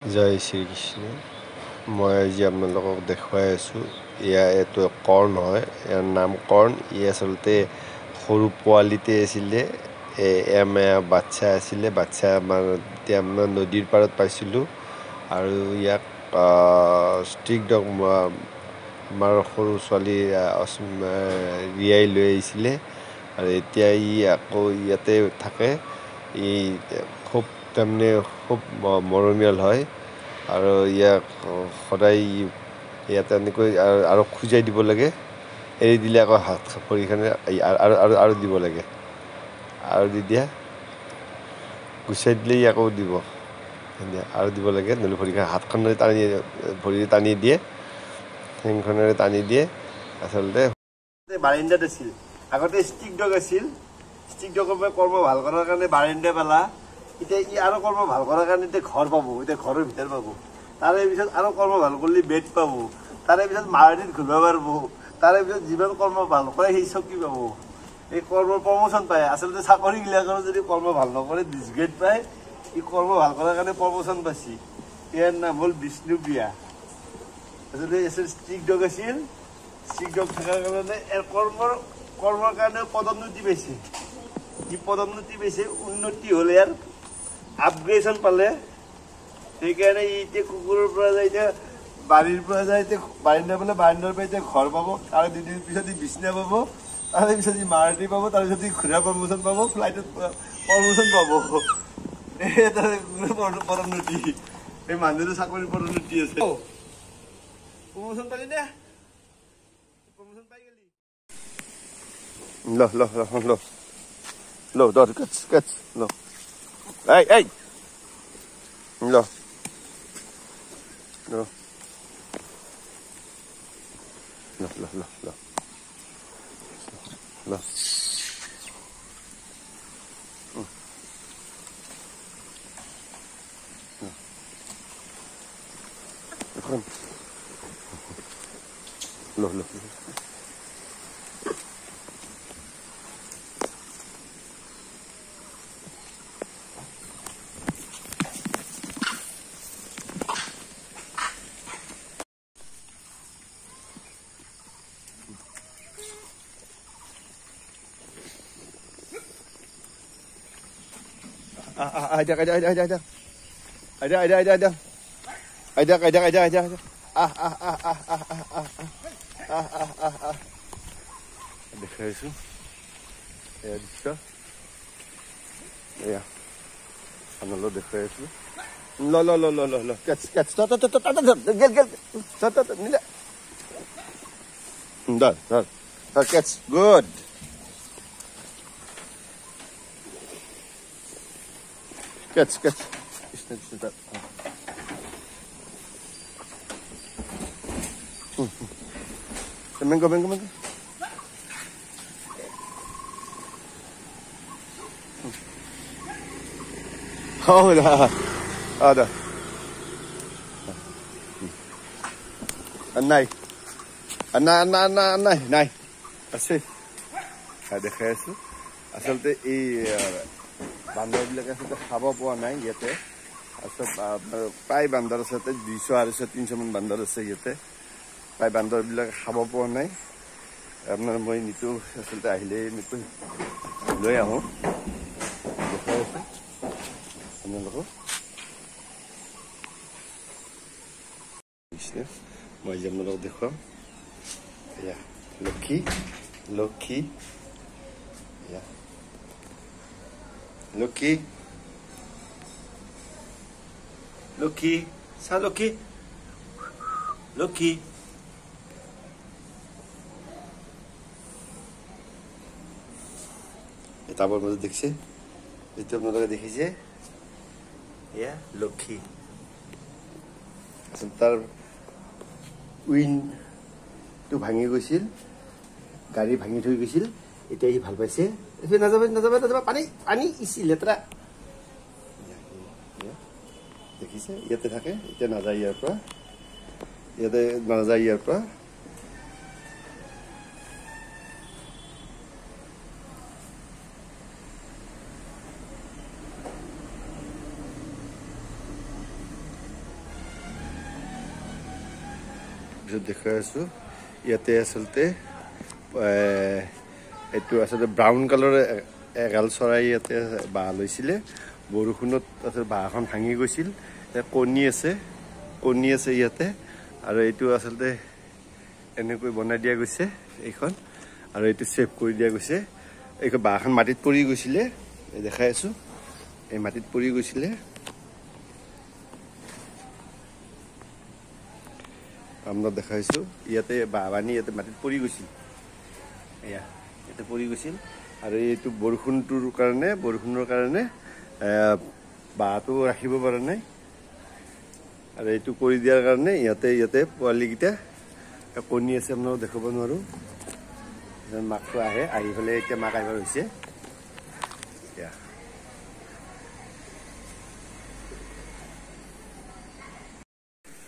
জয় শ্ৰীকৃষ্ণ। মই আজি আপোনালোকক দেখুৱাই আছোঁ, এইটো কৰ্ণ হয়, ইয়াৰ নাম কৰ্ণ। ই আচলতে সৰু পোৱালিতে আছিলে, বাচ্ছা আছিলে। বাচ্ছা তেতিয়া আমাৰ নদীৰ পাৰত পাইছিলোঁ আৰু ইয়াক ষ্ট্ৰীক ডগ আমাৰ সৰু ছোৱালী ৰিয়াই লৈ আহিছিলে আৰু এতিয়া ই আকৌ ইয়াতে থাকে। ই খুব তাৰমানে খুব মৰমীয়াল হয় আৰু ইয়াক সদায় ইয়াতে এনেকৈ আৰু খুজাই দিব লাগে। এৰি দিলে আকৌ হাত ভৰিখনে আৰু দিব লাগে, আৰু দি দিয়া, গুচাই দিলে ই আকৌ দিব, আৰু দিব লাগে। নহ'লে ভৰিখন হাতখনেৰে ভৰিৰে টানি দিয়ে, ঠেংখনেৰে টানি দিয়ে। আচলতে বাৰান্দাত আছিল আগতে, ষ্টিক ডগ আছিল। ষ্টিক ডগৰ পৰা কৰ্ম ভাল কৰাৰ কাৰণে বাৰান্দা পালা। এতিয়া ই আৰু কৰ্ম ভাল কৰাৰ কাৰণে এতিয়া ঘৰ পাব, এতিয়া ঘৰৰ ভিতৰ পাব। তাৰে পিছত আৰু কৰ্ম ভাল কৰিলে বেড পাব, তাৰে পিছত মাৰুতিত ঘূৰিব পাৰিব, তাৰে পিছত যিমান কৰ্ম ভাল কৰে সেই চকী পাব। এই কৰ্মৰ প্ৰমোচন পায়। আচলতে চাকৰিবিলাকৰ যদি কৰ্ম ভাল নকৰে ডিছগ্ৰেড পায়, ই কৰ্ম ভাল কৰাৰ কাৰণে প্ৰমোচন পাইছে। ইয়াৰ নাম হ'ল বিষ্ণুপ্ৰিয়া। আচলতে ষ্টিক ডগ আছিল। ষ্টিক ডগ থকাৰ কাৰণে কৰ্মৰ কাৰণে পদোন্নতি পাইছে। ই পদোন্নতি পাইছে, উন্নতি হ'ল, ইয়াৰ আপগ্ৰেডেশ্যন পালে। সেইকাৰণে ই এতিয়া কুকুৰৰ পৰা যায়, এতিয়া বাৰীৰ পৰা যায়, এতিয়া বাৰিন্দা পালে, বাৰিন্দাৰ পৰা এতিয়া ঘৰ পাব। তাৰে দুদিন পিছত ই বিচনা পাব, তাৰে পিছত ই মাৰুতি পাব, তাৰপিছত ই ঘূৰা প্ৰমোচন পাব, ফ্লাইটত প্ৰমোচন পাব। এটা পদোন্নতি, এই মানুহটো চাকৰিৰ পদোন্নতি আছে। প্ৰমোচন পালি নে? প্ৰমোচন পাই গেলি। Hey! No. Ajak. Dekhai aছো, এয়া দৃশ্য, এয়া আপোনালোক দেখুৱাই আছো। Good. Catch. Vengo. Oh, ada. Anai. আছে। দেখাই আছো। আচলতে এই বান্দৰবিলাকে আচলতে খাব পোৱা নাই ইয়াতে। প্ৰায় বান্দৰ আছে, 200-300 মান বান্দৰ আছে ইয়াতে। প্ৰায় বান্দৰবিলাকে খাব পোৱা নাই। আপোনাৰ মই নিতু আচলতে আহিলে নিতু লৈ আহোঁ, দেখাই আছো আপোনালোকক। মই যে আপোনালোকক দেখুৱাম, এয়া লক্ষী, এয়া লক্ষী, চা লক্ষী। টাবৰ মাজত দেখিছে, এইটো আপোনালোকে দেখিছে, এয়া লক্ষী। তাৰ উইনটো ভাঙি গৈছিল, গাড়ী ভাঙি থৈ গৈছিল, এতিয়া সি ভাল পাইছে। নাযাবা, পানী ইচি লেতেৰা। দেখিছে, ইয়াতে থাকে, এতিয়া নাযায় ইয়াৰ পৰা। তাৰপিছত দেখাই আছোঁ ইয়াতে আচলতে এইটো আচলতে ব্ৰাউন কালাৰৰ এগাল চৰাই ইয়াতে বাঁহ লৈছিলে বৰষুণত তাৰপিছত বাঁহখন ভাঙি গৈছিল কণী আছে ইয়াতে আৰু এইটো আচলতে এনেকৈ বনাই দিয়া গৈছে এইখন আৰু এইটো ছেভ কৰি দিয়া গৈছে এইখন বাঁহখন মাটিত পৰি গৈছিলে দেখাই আছোঁ এই মাটিত পৰি গৈছিলে আপোনাক দেখাইছোঁ ইয়াতে বাঁহ বানি ইয়াতে মাটিত পৰি গৈছিল এয়া ইয়াতে পৰি গৈছিল আৰু এইটো বৰষুণৰ কাৰণে বাঁহটো ৰাখিব পৰা নাই আৰু এইটো কৰি দিয়াৰ কাৰণে ইয়াতে পোৱালিকেইটা কণী আছে আপোনালোক দেখাব নোৱাৰোঁ মাকটো আহি পেলাই এতিয়া মাক আহিব হৈছে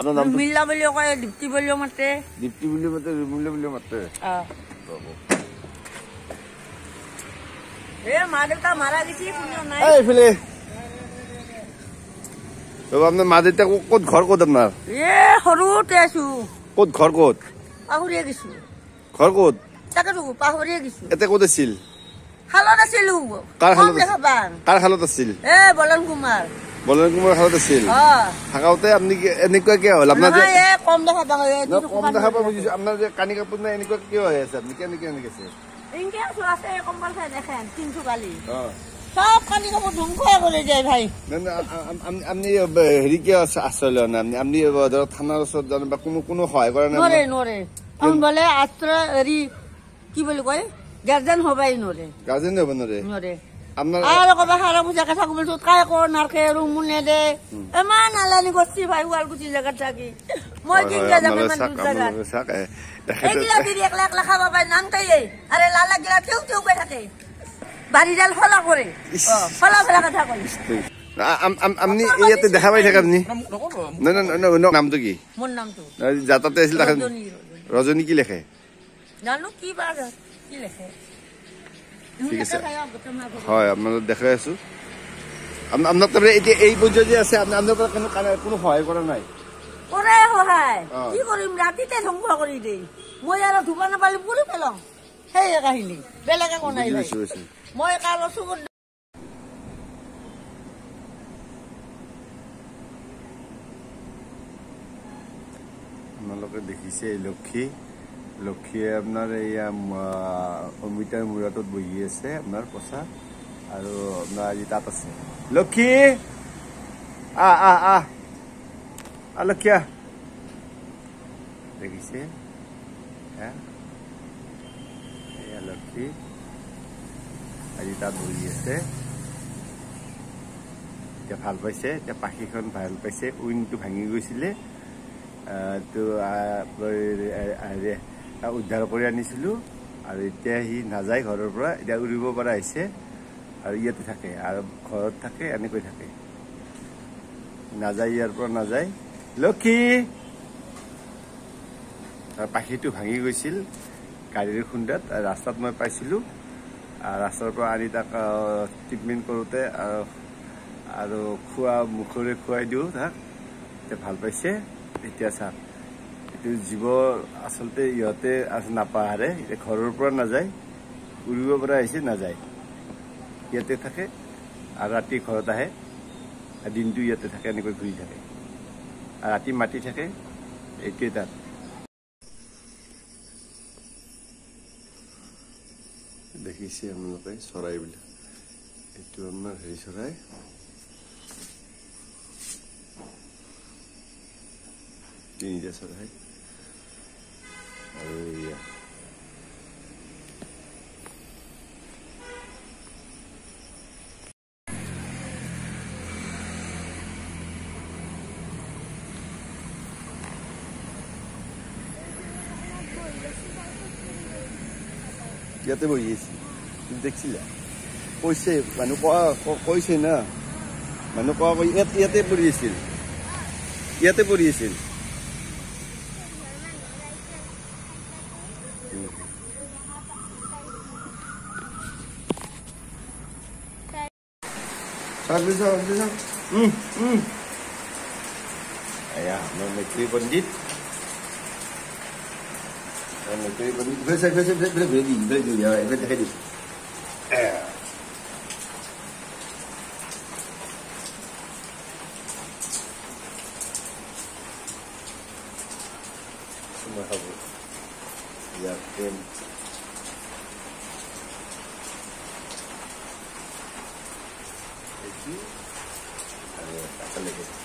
আপোনাৰ নামটো ৰুমিল্লা বুলিও কয় দীপ্তি বুলিও মাতে ৰুমিল্লা বুলিও মাতে মা দেউতা মাৰা গৈছে কোনো নাই এইফালে আপোনাৰ মা দেউতা ক'ত ঘৰ ক'ত আপোনাৰ সৰুতে আছো ক'ত ঘৰ ক'ত পাহৰিয়ে গৈছো ঘৰ ক'ত তাকেতো পাহৰিয়ে গৈছো এতিয়া ক'ত আছিল শালত আছিলো কাৰ শালত আছিল বলন কুমাৰ শালত আছিল থাকাওতে আপুনি এনেকুৱা কিয় হ'ল আপোনাৰ কম দেখা পাওঁ কম দেখা পাব বুজিছো আপোনাৰ যে কানি কাপোৰ নাই এনেকুৱা কিয় হৈ আছে আপুনি কেনেকে আছে এনেকে আছো আছে কম্বল খাই দেখেন তিনশো কালি সব কানি কাপোৰ ধ্বংস কৰি যায় ভাই আপনি হেৰি কিয় আশ্ৰয় লোৱা নাই আপনি ধৰক থানাৰ ওচৰত জানো বা কোনো সহায় কৰা নাই নৰে বোলে আশ্ৰয় হেৰি কি বুলি কয় গাৰ্জেন হবাই নৰে গাৰ্জেন হ'ব নৰে আপোনাৰ আৰু কবা হাৰা পূজাকে থাকো বুলি কাই কৰ নাৰকে ৰুম নেদে ইমান নালানি গছি ভাই শুৱালকুছি জেগাত থাকি মই কি যাম ইমান দূৰ জেগাত এইগিলা দিদি 1 লাখ খাব পাই নাম কাই আৰে লালা গিলা কেউ কৈ থাকে বাড়িডাল ফলা কৰে ফলা কথা কয় আপনি ইয়াতে দেখা পাই থাকে আপনি নামটো কি মোৰ নামটো যাতাতে আছিল ৰজনী কি লেখে জানো কি বাৰ কি লেখে ঠিক আছে হয় আপোনালোক দেখাই আছো আপোনাক তাৰমানে এতিয়া এই পৰ্যায়ত যে আছে আপোনালোকৰ কোনো সহায় কৰা নাই কৰে সহায় কি কৰিম ৰাতিতে ধ্বংস কৰি দেই মই আৰু ধুবা নাপালে পুৰি পেলাম সেই কাহিনী বেলেগ একো নাই মই কালো চুকুৰ আপোনালোকে দেখিছে লক্ষীয়ে আপোনাৰ এয়া অমিতাৰ মূৰটোত বহি আছে আপোনাৰ পচা আৰু আপোনাৰ আজি তাত আছে লক্ষী লক্ষীয়া দেখিছে এয়া লক্ষী আজি তাত বহি আছে এতিয়া ভাল পাইছে এতিয়া পাখিখন ভাল পাইছে উইনটো ভাঙি গৈছিলে উদ্ধাৰ কৰি আনিছিলোঁ আৰু এতিয়া সি নাযায় ঘৰৰ পৰা এতিয়া উৰিব পৰা হৈছে আৰু ইয়াতে থাকে আৰু ঘৰত থাকে এনেকৈ থাকে নাযায় ইয়াৰ পৰা নাযায় লক্ষী পাখিটো ভাঙি গৈছিল গাড়ীৰ খুন্দাত ৰাস্তাত মই পাইছিলোঁ ৰাস্তাৰ পৰা আনি তাক ট্ৰিটমেণ্ট কৰোঁতে আৰু মুখেৰে খুৱাই দিওঁ তাক এতিয়া ভাল পাইছে এতিয়া চাওক এইটো জীৱ আচলতে ইহঁতে নাপাহাৰে এতিয়া ঘৰৰ পৰা নাযায় উৰিব পৰা আহিছে নাযায় ইয়াতে থাকে আৰু ৰাতি ঘৰত আহে দিনটো ইয়াতে থাকে এনেকৈ ঘূৰি থাকে আৰু ৰাতি মাতি থাকে এইটোৱে তাত দেখিছে আপোনালোকে চৰাইবিলাক এইটো আমাৰ হেৰি চৰাই তিনিটা চৰাই আৰু এয়া ইয়াতে বহি আছে তুমি দেখিছিলা কৈছে মানুহ কৈছে না মানুহ ইয়াতে পৰি আছিল এয়া আমাৰ মেট্ৰিক পণ্ডিত Yakin. Ini, tak lagi.